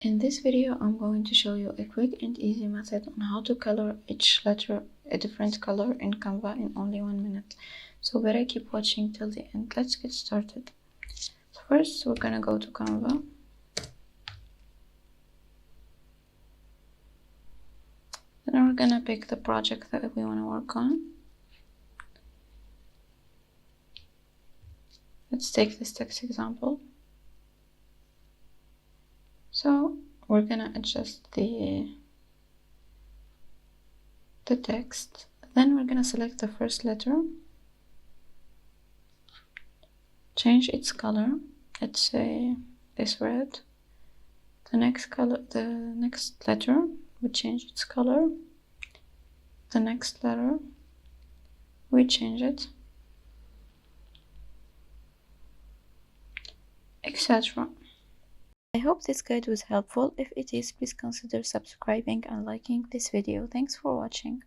In this video, I'm going to show you a quick and easy method on how to color each letter a different color in Canva in only 1 minute. So better keep watching till the end. Let's get started. So first, we're gonna go to Canva. Then we're gonna pick the project that we want to work on. Let's take this text example. So we're gonna adjust the text. Then we're gonna select the first letter, change its color. Let's say this red. The next letter, we change its color. The next letter, we change it, etc. I hope this guide was helpful. If it is, please consider subscribing and liking this video. Thanks for watching.